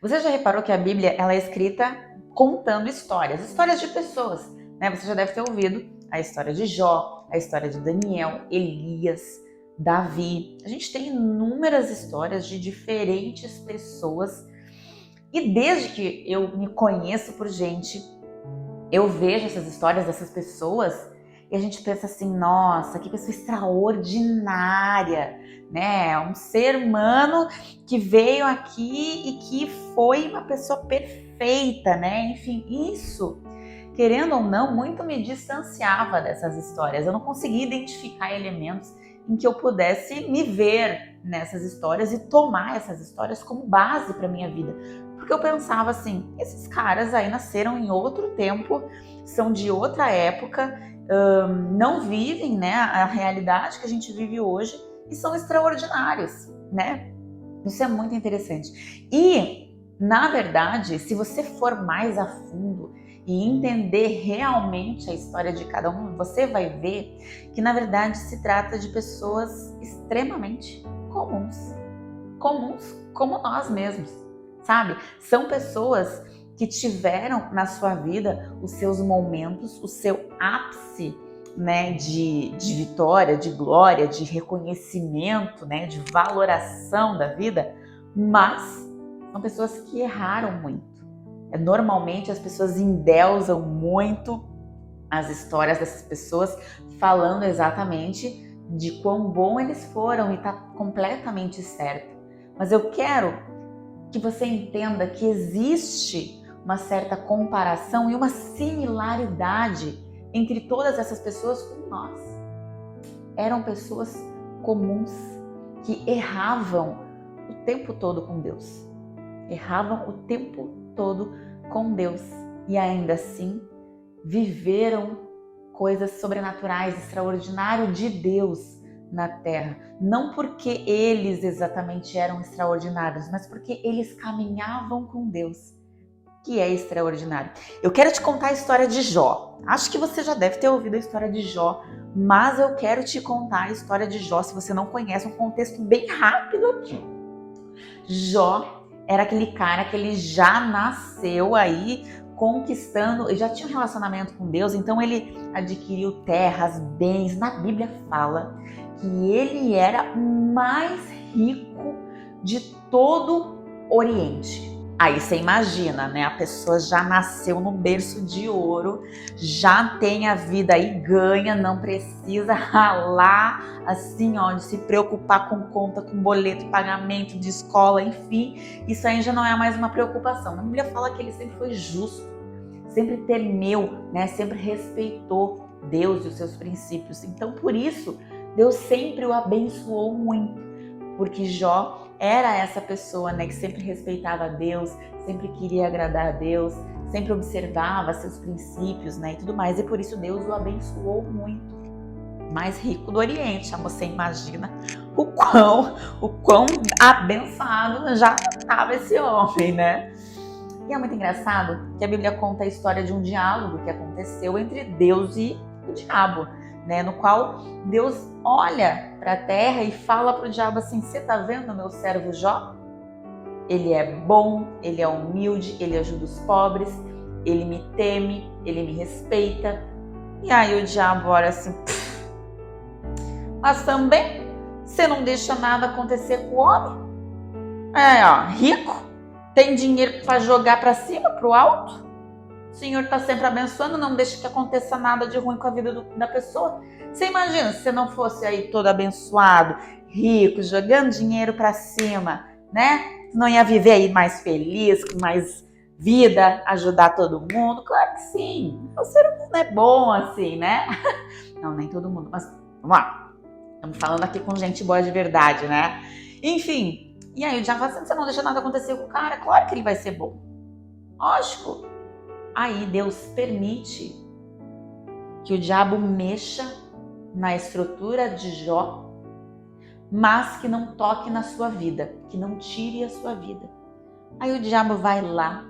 Você já reparou que a Bíblia ela é escrita contando histórias de pessoas, né? Você já deve ter ouvido a história de Jó, a história de Daniel, Elias, Davi. A gente tem inúmeras histórias de diferentes pessoas e desde que eu me conheço por gente, eu vejo essas histórias dessas pessoas e a gente pensa assim, nossa, que pessoa extraordinária, né? Um ser humano que veio aqui e que foi uma pessoa perfeita, né? Enfim, isso, querendo ou não, muito me distanciava dessas histórias. Eu não conseguia identificar elementos em que eu pudesse me ver nessas histórias e tomar essas histórias como base para minha vida. Porque eu pensava assim, esses caras aí nasceram em outro tempo, são de outra época, não vivem, né, a realidade que a gente vive hoje e são extraordinários, né? Isso é muito interessante. E, na verdade, se você for mais a fundo e entender realmente a história de cada um, você vai ver que, na verdade, se trata de pessoas extremamente comuns. Comuns como nós mesmos, sabe? São pessoas que tiveram na sua vida os seus momentos, o seu ápice, né, de vitória, de glória, de reconhecimento, né, de valoração da vida, mas são pessoas que erraram muito. Normalmente as pessoas endeusam muito as histórias dessas pessoas, falando exatamente de quão bom eles foram e tá completamente certo. Mas eu quero que você entenda que existe uma certa comparação e uma similaridade entre todas essas pessoas com nós. Eram pessoas comuns que erravam o tempo todo com Deus. Erravam o tempo todo com Deus e ainda assim viveram coisas sobrenaturais, extraordinário de Deus na terra. Não porque eles exatamente eram extraordinários, mas porque eles caminhavam com Deus, que é extraordinário. Eu quero te contar a história de Jó. Acho que você já deve ter ouvido a história de Jó, mas eu quero te contar a história de Jó, se você não conhece, um contexto bem rápido aqui. Jó era aquele cara que ele já nasceu aí conquistando, e já tinha um relacionamento com Deus, então ele adquiriu terras, bens. Na Bíblia fala que ele era o mais rico de todo o Oriente. Aí você imagina, né? A pessoa já nasceu no berço de ouro, já tem a vida aí ganha, não precisa ralar, assim, ó, de se preocupar com conta, com boleto, pagamento de escola, enfim. Isso aí já não é mais uma preocupação. A Bíblia fala que ele sempre foi justo, sempre temeu, né? Sempre respeitou Deus e os seus princípios. Então, por isso, Deus sempre o abençoou muito, porque Jó era essa pessoa, né, que sempre respeitava a Deus, sempre queria agradar a Deus, sempre observava seus princípios, né, e tudo mais. E por isso Deus o abençoou muito. Mais rico do Oriente, você imagina o quão abençoado já estava esse homem, né? E é muito engraçado que a Bíblia conta a história de um diálogo que aconteceu entre Deus e o diabo, né? No qual Deus olha para a terra e fala para o diabo assim: você tá vendo meu servo Jó? Ele é bom, ele é humilde, ele ajuda os pobres, ele me teme, ele me respeita. E aí o diabo olha assim: mas também você não deixa nada acontecer com o homem? É, ó, rico, tem dinheiro para jogar para cima, para o alto. O Senhor está sempre abençoando, não deixa que aconteça nada de ruim com a vida da pessoa. Você imagina se você não fosse aí todo abençoado, rico, jogando dinheiro para cima, né? Não ia viver aí mais feliz, com mais vida, ajudar todo mundo? Claro que sim. O ser humano é bom assim, né? Não, nem todo mundo, mas vamos lá. Estamos falando aqui com gente boa de verdade, né? Enfim, e aí o diabo fala assim, você não deixa nada acontecer com o cara? Claro que ele vai ser bom. Lógico. Aí Deus permite que o diabo mexa na estrutura de Jó, mas que não toque na sua vida, que não tire a sua vida. Aí o diabo vai lá,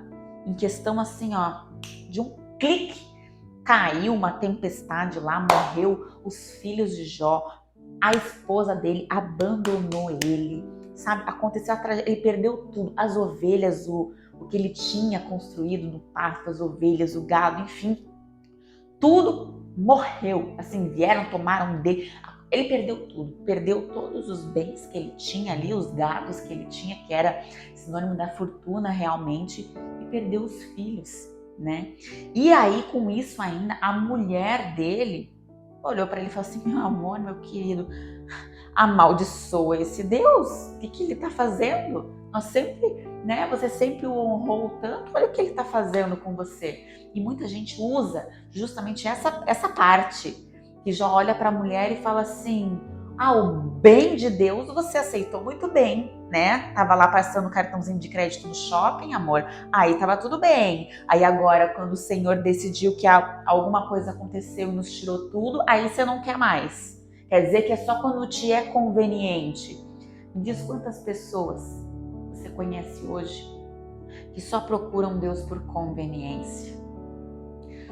em questão assim, ó, de um clique, caiu uma tempestade lá, morreu os filhos de Jó, a esposa dele abandonou ele, sabe? Aconteceu a tragédia, ele perdeu tudo, as ovelhas, o que ele tinha construído no pasto, as ovelhas, o gado, enfim, tudo morreu, assim, vieram, tomaram dele. Ele perdeu tudo, perdeu todos os bens que ele tinha ali, os gados que ele tinha, que era sinônimo da fortuna realmente, e perdeu os filhos, né? E aí, com isso ainda, a mulher dele olhou para ele e falou assim: meu amor, meu querido, amaldiçoa esse Deus, o que ele está fazendo? Nós sempre, né? Você sempre o honrou tanto, olha o que ele está fazendo com você. E muita gente usa justamente essa parte, que já olha para a mulher e fala assim: ah, o bem de Deus você aceitou muito bem, né? Tava lá passando cartãozinho de crédito no shopping, amor, aí tava tudo bem. Aí agora, quando o Senhor decidiu que alguma coisa aconteceu e nos tirou tudo, aí você não quer mais. Quer dizer que é só quando te é conveniente. Me diz quantas pessoas você conhece hoje que só procuram Deus por conveniência.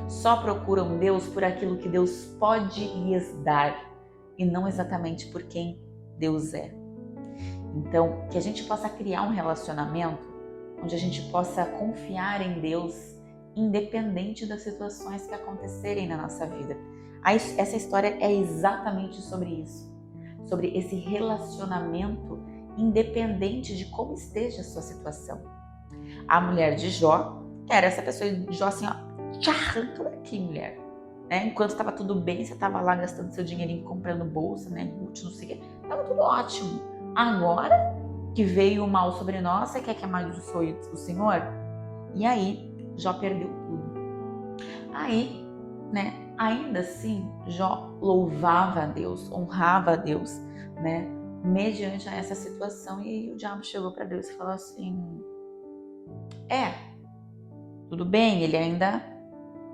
Só procuram Deus por aquilo que Deus pode lhes dar e não exatamente por quem Deus é. Então, que a gente possa criar um relacionamento onde a gente possa confiar em Deus independente das situações que acontecerem na nossa vida. Essa história é exatamente sobre isso, sobre esse relacionamento independente de como esteja a sua situação. A mulher de Jó, que era essa pessoa de Jó assim, ó, te arranca daqui, mulher. Né? Enquanto estava tudo bem, você estava lá gastando seu dinheirinho comprando bolsa, né, Gucci, não sei o que, estava tudo ótimo. Agora que veio o mal sobre nós, você quer que amaldiçoe o Senhor? E aí, Jó perdeu tudo. Aí, né, ainda assim, Jó louvava a Deus, honrava a Deus, né, mediante a essa situação. E o diabo chegou para Deus e falou assim: tudo bem, ele ainda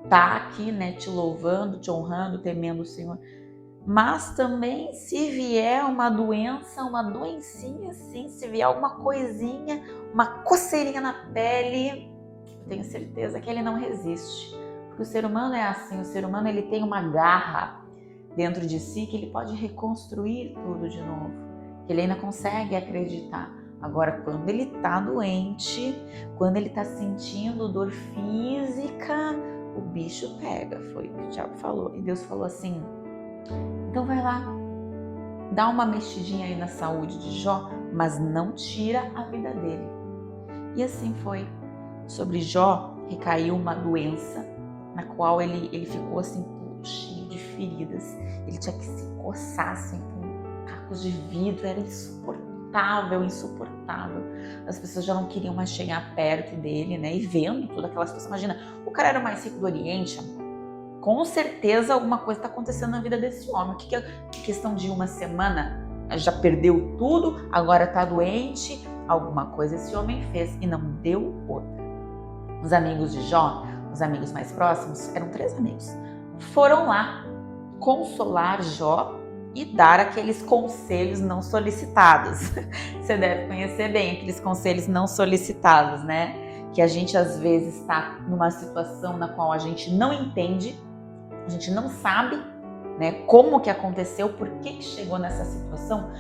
tá aqui, né, te louvando, te honrando, temendo o Senhor. Mas também, se vier uma doença, uma doencinha assim, se vier alguma coisinha, uma coceirinha na pele, eu tenho certeza que ele não resiste. Porque o ser humano é assim, o ser humano ele tem uma garra dentro de si que ele pode reconstruir tudo de novo, que ele ainda consegue acreditar. Agora, quando ele tá doente, quando ele tá sentindo dor física, o bicho pega, foi o que o diabo falou. E Deus falou assim: então vai lá, dá uma mexidinha aí na saúde de Jó, mas não tira a vida dele. E assim foi. Sobre Jó recaiu uma doença na qual ele ficou assim, cheio de feridas. Ele tinha que se coçar assim com cacos de vidro, era insuportável. As pessoas já não queriam mais chegar perto dele, né? E vendo toda aquela situação, imagina, o cara era o mais rico do Oriente, com certeza alguma coisa está acontecendo na vida desse homem. Que é questão de uma semana, já perdeu tudo, agora está doente, alguma coisa esse homem fez e não deu outra. Os amigos de Jó, os amigos mais próximos, eram 3 amigos, foram lá consolar Jó e dar aqueles conselhos não solicitados. Você deve conhecer bem aqueles conselhos não solicitados, né? Que a gente às vezes está numa situação na qual a gente não entende, a gente não sabe, né, como que aconteceu, por que chegou nessa situação,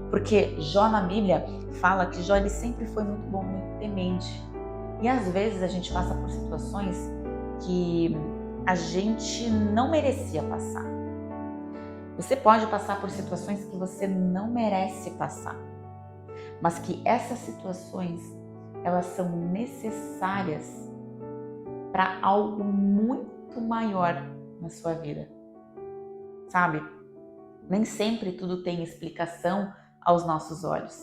porque Jó na Bíblia fala que Jó ele sempre foi muito bom, muito temente. E às vezes a gente passa por situações que a gente não merecia passar. Você pode passar por situações que você não merece passar, mas que essas situações elas são necessárias para algo muito maior na sua vida, sabe? Nem sempre tudo tem explicação aos nossos olhos,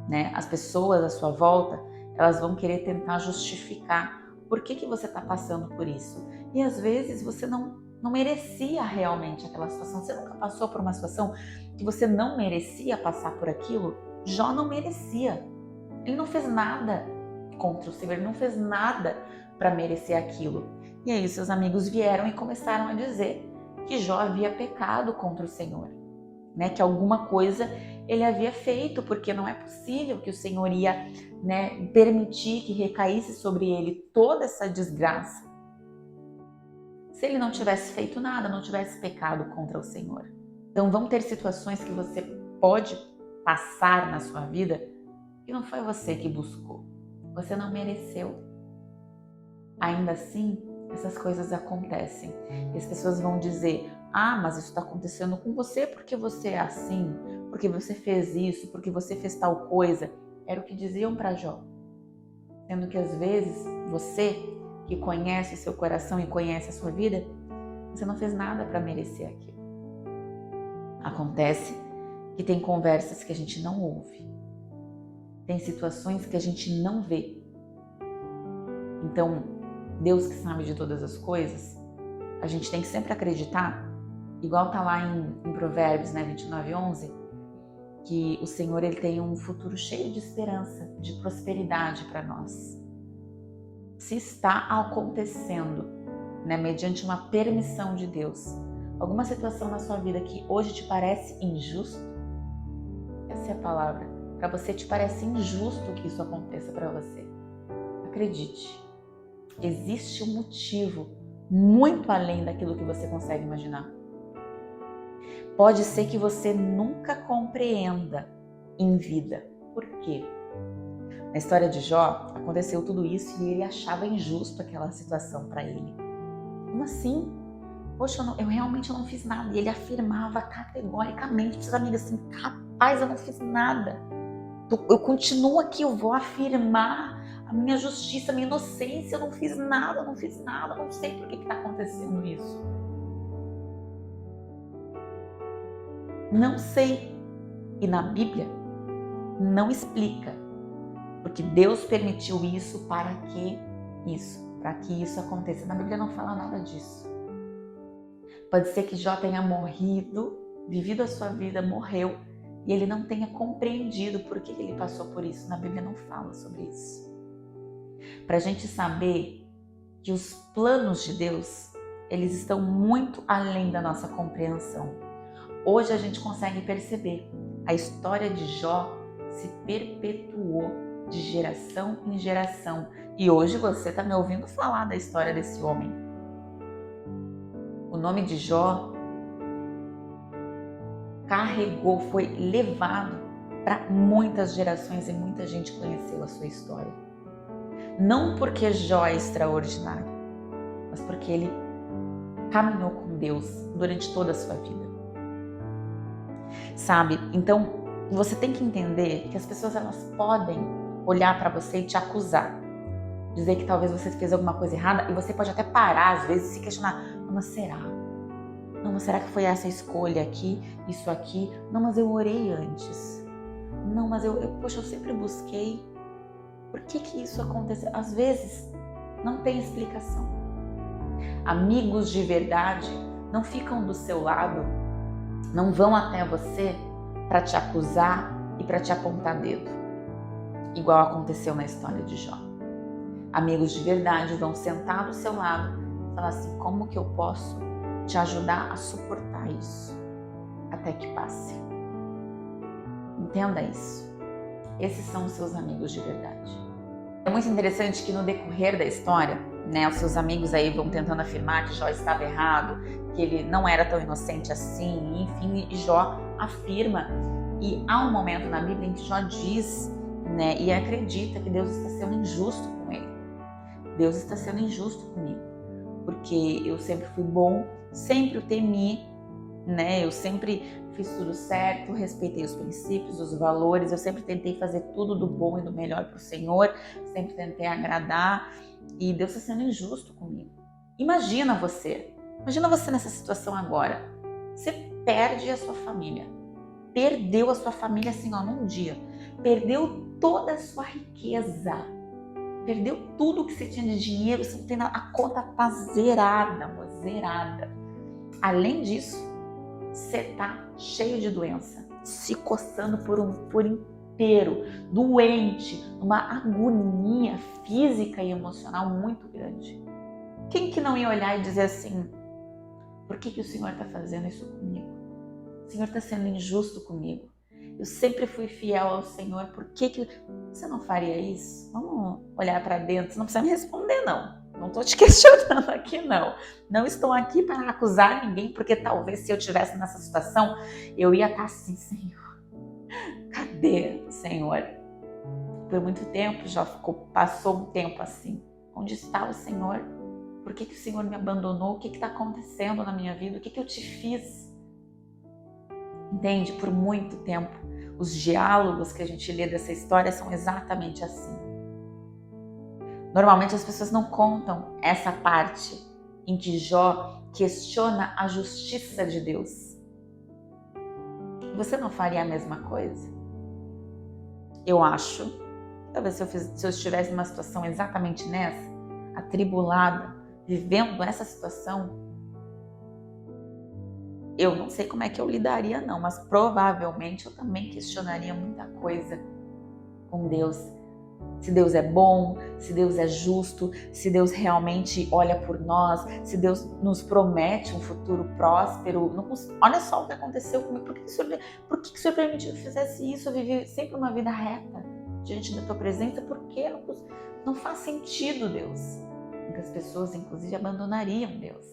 né? As pessoas à sua volta, elas vão querer tentar justificar por que você está passando por isso. E às vezes você não merecia realmente aquela situação. Você nunca passou por uma situação que você não merecia passar por aquilo? Jó não merecia. Ele não fez nada contra o Senhor, ele não fez nada para merecer aquilo. E aí seus amigos vieram e começaram a dizer que Jó havia pecado contra o Senhor, né? Que alguma coisa ele havia feito, porque não é possível que o Senhor ia, né, permitir que recaísse sobre ele toda essa desgraça se ele não tivesse feito nada, não tivesse pecado contra o Senhor. Então vão ter situações que você pode passar na sua vida E não foi você que buscou. Você não mereceu. Ainda assim, essas coisas acontecem. E as pessoas vão dizer: ah, mas isso está acontecendo com você porque você é assim, porque você fez isso, porque você fez tal coisa. Era o que diziam para Jó. Sendo que às vezes você, que conhece seu coração e conhece a sua vida, você não fez nada para merecer aquilo. Acontece que tem conversas que a gente não ouve. Tem situações que a gente não vê. Então, Deus que sabe de todas as coisas, a gente tem que sempre acreditar, igual tá lá em Provérbios, 29:11, que o Senhor ele tem um futuro cheio de esperança, de prosperidade para nós. Se está acontecendo, mediante uma permissão de Deus, alguma situação na sua vida que hoje te parece injusto, essa é a palavra, para você te parece injusto que isso aconteça para você. Acredite, existe um motivo muito além daquilo que você consegue imaginar. Pode ser que você nunca compreenda em vida. Por quê? Na história de Jó, aconteceu tudo isso e ele achava injusto aquela situação para ele. Como assim? Poxa, eu realmente não fiz nada. E ele afirmava categoricamente para os amigos assim: rapaz, eu não fiz nada. Eu continuo aqui, eu vou afirmar a minha justiça, a minha inocência. Eu não fiz nada, não sei por que está acontecendo isso. Não sei. E na Bíblia não explica. Porque Deus permitiu isso para que isso aconteça. Na Bíblia não fala nada disso. Pode ser que Jó tenha morrido, vivido a sua vida, morreu, e ele não tenha compreendido por que ele passou por isso. Na Bíblia não fala sobre isso. Para a gente saber que os planos de Deus, eles estão muito além da nossa compreensão. Hoje a gente consegue perceber. A história de Jó se perpetuou de geração em geração. E hoje você está me ouvindo falar da história desse homem. O nome de Jó foi levado para muitas gerações e muita gente conheceu a sua história. Não porque Jó é extraordinário, mas porque ele caminhou com Deus durante toda a sua vida. Sabe? Então, você tem que entender que as pessoas elas podem olhar para você e te acusar. Dizer que talvez você fez alguma coisa errada e você pode até parar, às vezes, e se questionar. Não, mas será? Não, mas será que foi essa escolha aqui, isso aqui? Não, mas eu orei antes. Não, mas eu sempre busquei. Por que isso aconteceu? Às vezes, não tem explicação. Amigos de verdade não ficam do seu lado, não vão até você para te acusar e para te apontar dedo. Igual aconteceu na história de Jó. Amigos de verdade vão sentar do seu lado e falar assim: como que eu posso te ajudar a suportar isso até que passe? Entenda isso. Esses são os seus amigos de verdade. É muito interessante que no decorrer da história, os seus amigos aí vão tentando afirmar que Jó estava errado, que ele não era tão inocente assim, enfim, e Jó afirma. E há um momento na Bíblia em que Jó diz, e acredita que Deus está sendo injusto com ele. Deus está sendo injusto comigo, porque eu sempre fui bom, sempre o temi, eu sempre fiz tudo certo, respeitei os princípios, os valores, eu sempre tentei fazer tudo do bom e do melhor para o Senhor, sempre tentei agradar, e Deus está sendo injusto comigo. Imagina você nessa situação agora. Você perde a sua família, perdeu a sua família assim, num dia, perdeu toda a sua riqueza, perdeu tudo que você tinha de dinheiro, você não tem nada, a conta tá zerada. Além disso, você tá cheio de doença, se coçando por inteiro, doente, numa agonia física e emocional muito grande. Quem que não ia olhar e dizer assim: por que o Senhor está fazendo isso comigo? O Senhor está sendo injusto comigo. Eu sempre fui fiel ao Senhor, por que você não faria isso? Vamos olhar para dentro, você não precisa me responder não. Não estou te questionando aqui não. Não estou aqui para acusar ninguém, porque talvez se eu estivesse nessa situação, eu ia estar assim: Senhor, cadê o Senhor? Por muito tempo, Jó passou um tempo assim. Onde está o Senhor? Por que o Senhor me abandonou? O que está acontecendo na minha vida? O que eu te fiz? Entende? Por muito tempo. Os diálogos que a gente lê dessa história são exatamente assim. Normalmente as pessoas não contam essa parte em que Jó questiona a justiça de Deus. Você não faria a mesma coisa? Eu acho, talvez se eu estivesse numa situação exatamente nessa, atribulada, vivendo essa situação, eu não sei como é que eu lidaria não, mas provavelmente eu também questionaria muita coisa com Deus. Se Deus é bom, se Deus é justo, se Deus realmente olha por nós, se Deus nos promete um futuro próspero. Olha só o que aconteceu comigo. Por que o Senhor permitiu que eu fizesse isso? Eu vivi sempre uma vida reta diante da tua presença. Por que não faz sentido, Deus? Muitas pessoas, inclusive, abandonariam Deus.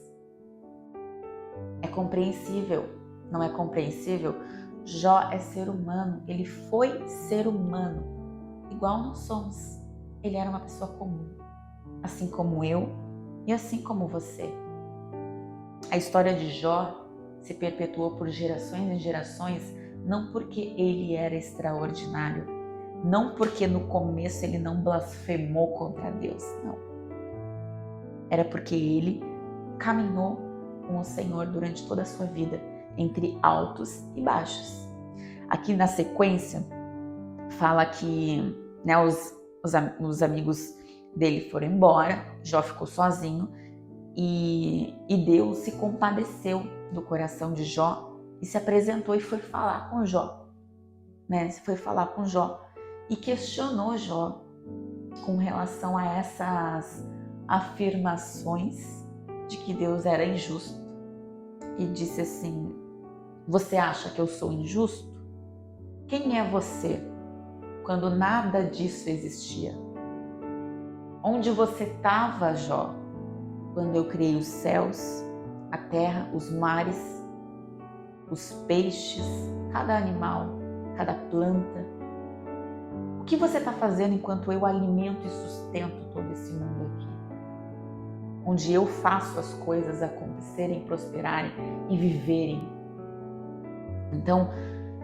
É compreensível, não é compreensível? Jó é ser humano, ele foi ser humano. Igual nós somos. Ele era uma pessoa comum, assim como eu e assim como você. A história de Jó se perpetuou por gerações e gerações, não porque ele era extraordinário, não porque no começo ele não blasfemou contra Deus, não. Era porque ele caminhou com o Senhor durante toda a sua vida, entre altos e baixos. Aqui na sequência, fala que os amigos dele foram embora, Jó ficou sozinho e Deus se compadeceu do coração de Jó e se apresentou e foi falar com Jó, Foi falar com Jó e questionou Jó com relação a essas afirmações de que Deus era injusto e disse assim: você acha que eu sou injusto? Quem é você quando nada disso existia? Onde você estava, Jó, quando eu criei os céus, a terra, os mares, os peixes, cada animal, cada planta? O que você está fazendo enquanto eu alimento e sustento todo esse mundo aqui? Onde eu faço as coisas acontecerem, prosperarem e viverem. Então,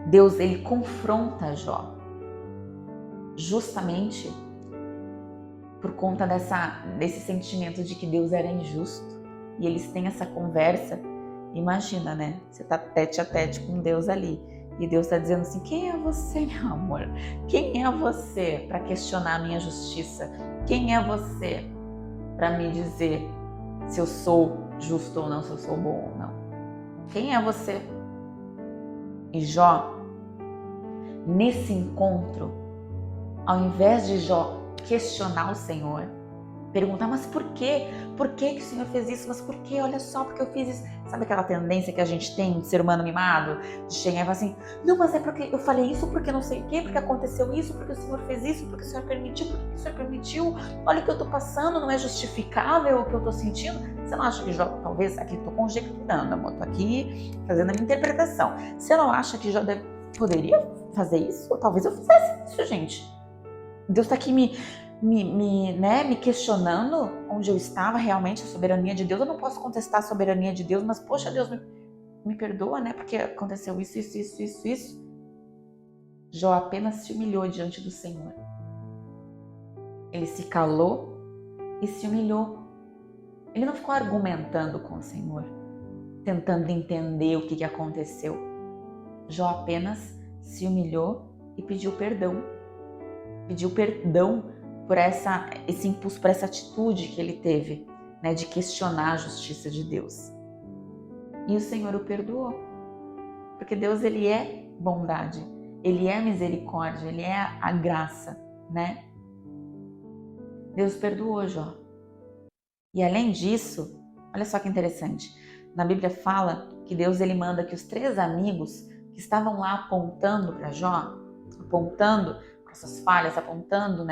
Deus, ele confronta Jó, justamente por conta desse sentimento de que Deus era injusto. E eles têm essa conversa. Imagina, Você tá tete a tete com Deus ali. E Deus está dizendo assim: quem é você, meu amor? Quem é você para questionar a minha justiça? Quem é você para me dizer se eu sou justo ou não, se eu sou bom ou não? Quem é você? E Jó, nesse encontro, ao invés de Jó questionar o Senhor, perguntar, mas por quê? Por que o Senhor fez isso? Mas por quê? Olha só, porque eu fiz isso. Sabe aquela tendência que a gente tem de ser humano mimado? De chegar e falar assim: não, mas é porque eu falei isso, porque não sei o quê, porque aconteceu isso, porque o Senhor fez isso, porque o Senhor permitiu, porque o Senhor permitiu. Olha o que eu tô passando, não é justificável o que eu tô sentindo. Você não acha que Jó, talvez, aqui tô conjecturando, amor, tô aqui fazendo a minha interpretação. Você não acha que Jó poderia fazer isso? Talvez eu fizesse isso, gente. Deus tá aqui me questionando onde eu estava realmente, a soberania de Deus. Eu não posso contestar a soberania de Deus, mas poxa, Deus me perdoa, porque aconteceu isso. Jó apenas se humilhou diante do Senhor. Ele se calou e se humilhou. Ele não ficou argumentando com o Senhor, tentando entender o que aconteceu. Jó apenas se humilhou e pediu perdão. Pediu perdão por esse impulso, por essa atitude que ele teve, de questionar a justiça de Deus. E o Senhor o perdoou. Porque Deus, ele é bondade, ele é misericórdia, ele é a graça, Deus perdoou Jó. E além disso, olha só que interessante, na Bíblia fala que Deus, ele manda que os 3 amigos que estavam lá apontando para Jó, apontando para suas falhas, apontando,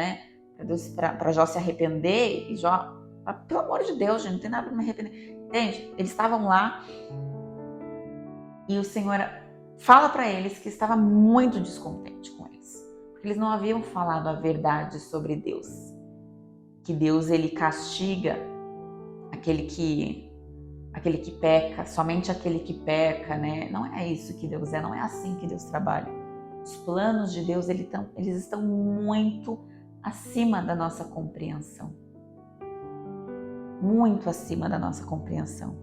para Jó se arrepender, e Jó, pelo amor de Deus, gente, não tem nada para me arrepender. Entende? Eles estavam lá e o Senhor fala para eles que estava muito descontente com eles, Porque eles não haviam falado a verdade sobre Deus. Que Deus ele castiga aquele que peca, somente aquele que peca, né? Não é isso que Deus é, não é assim que Deus trabalha. Os planos de Deus eles estão muito acima da nossa compreensão. Muito acima da nossa compreensão.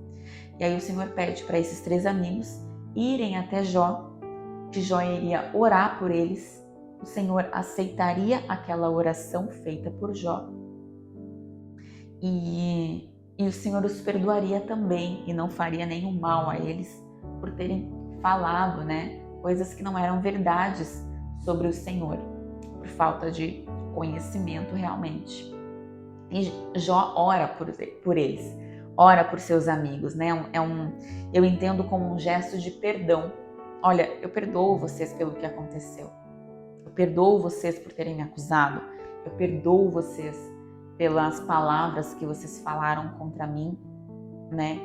E aí o Senhor pede para esses 3 amigos irem até Jó, que Jó iria orar por eles. O Senhor aceitaria aquela oração feita por Jó. E o Senhor os perdoaria também e não faria nenhum mal a eles por terem falado, né, coisas que não eram verdades sobre o Senhor, por falta de conhecimento realmente. E Jó ora por eles, ora por seus amigos, né? Eu entendo como um gesto de perdão. Olha, eu perdoo vocês pelo que aconteceu. Eu perdoo vocês por terem me acusado. Eu perdoo vocês pelas palavras que vocês falaram contra mim, né?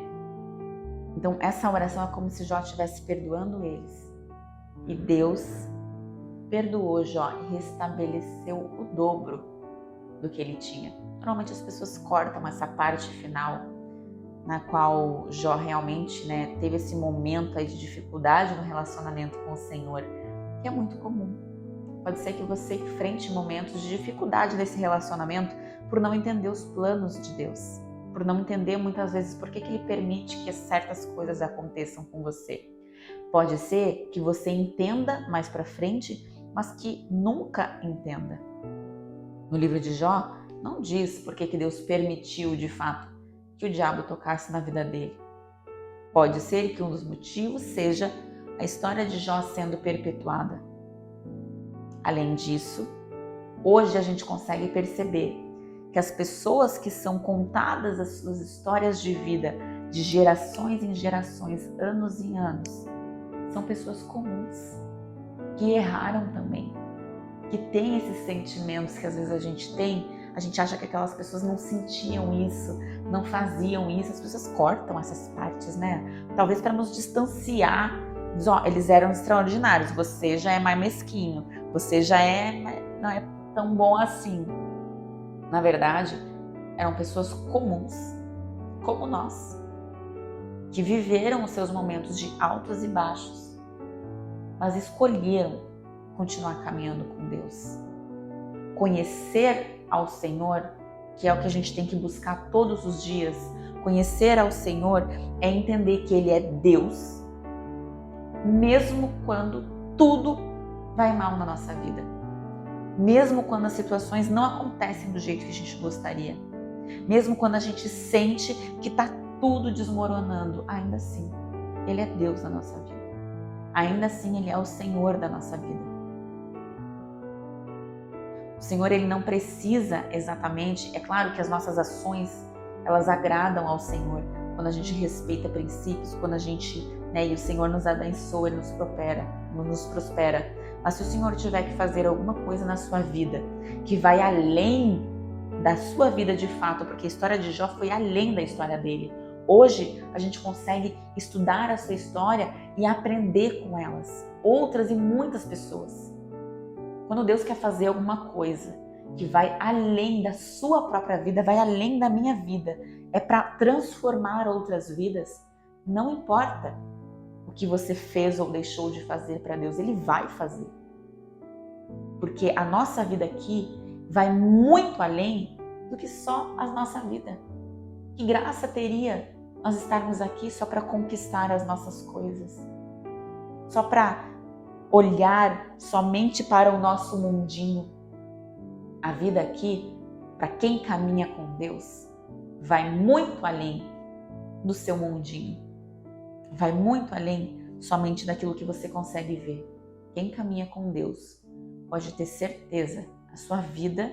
Então essa oração é como se Jó estivesse perdoando eles. E Deus perdoou Jó e restabeleceu o dobro do que ele tinha. Normalmente as pessoas cortam essa parte final, na qual Jó realmente, né, teve esse momento aí de dificuldade no relacionamento com o Senhor, que é muito comum. Pode ser que você enfrente momentos de dificuldade nesse relacionamento por não entender os planos de Deus, por não entender muitas vezes por que Ele permite que certas coisas aconteçam com você. Pode ser que você entenda mais pra frente, mas que nunca entenda. No livro de Jó, não diz por que Deus permitiu de fato que o diabo tocasse na vida dele. Pode ser que um dos motivos seja a história de Jó sendo perpetuada. Além disso, hoje a gente consegue perceber que as pessoas que são contadas as suas histórias de vida de gerações em gerações, anos em anos, são pessoas comuns, que erraram também, que têm esses sentimentos que às vezes a gente acha que aquelas pessoas não sentiam isso, não faziam isso, as pessoas cortam essas partes, né? Talvez para nos distanciar, eles eram extraordinários, você já é mais mesquinho, você já não é tão bom assim. Na verdade, eram pessoas comuns, como nós, que viveram os seus momentos de altos e baixos, mas escolheram continuar caminhando com Deus. Conhecer ao Senhor, que é o que a gente tem que buscar todos os dias, conhecer ao Senhor é entender que Ele é Deus, mesmo quando tudo vai mal na nossa vida. Mesmo quando as situações não acontecem do jeito que a gente gostaria. Mesmo quando a gente sente que está tudo desmoronando, ainda assim, Ele é Deus na nossa vida. Ainda assim, Ele é o Senhor da nossa vida. O Senhor, Ele não precisa exatamente, é claro que as nossas ações, elas agradam ao Senhor, quando a gente respeita princípios, quando a gente, né, e o Senhor nos abençoa, Ele nos prospera. Mas se o Senhor tiver que fazer alguma coisa na sua vida que vai além da sua vida de fato, porque a história de Jó foi além da história dele. Hoje a gente consegue estudar a sua história e aprender com elas, outras e muitas pessoas. Quando Deus quer fazer alguma coisa que vai além da sua própria vida, vai além da minha vida, é para transformar outras vidas, não importa o que você fez ou deixou de fazer para Deus, Ele vai fazer. Porque a nossa vida aqui vai muito além do que só a nossa vida. Que graça teria nós estarmos aqui só para conquistar as nossas coisas? Só para olhar somente para o nosso mundinho? A vida aqui, para quem caminha com Deus, vai muito além do seu mundinho. Vai muito além somente daquilo que você consegue ver. Quem caminha com Deus pode ter certeza, a sua vida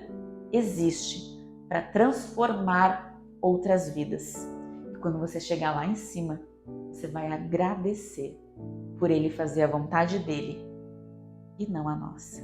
existe para transformar outras vidas. E quando você chegar lá em cima, você vai agradecer por Ele fazer a vontade dele e não a nossa.